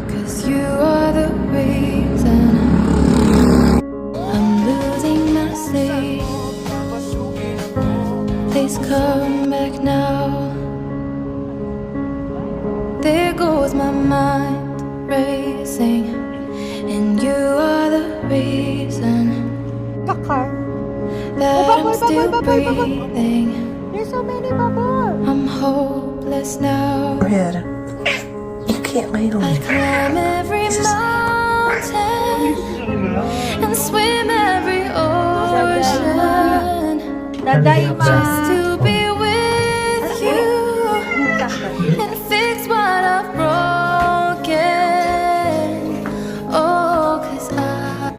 'Cause you are the reason I'm losing my sleep. Please come back now. There goes my mind racing, and you are the reason Kakar. that I'm still Baboy. breathing. There's so many baboy. I'm hopeless now. Red, you can't lay on I me. climb every mountain and swim every ocean Daday ma. just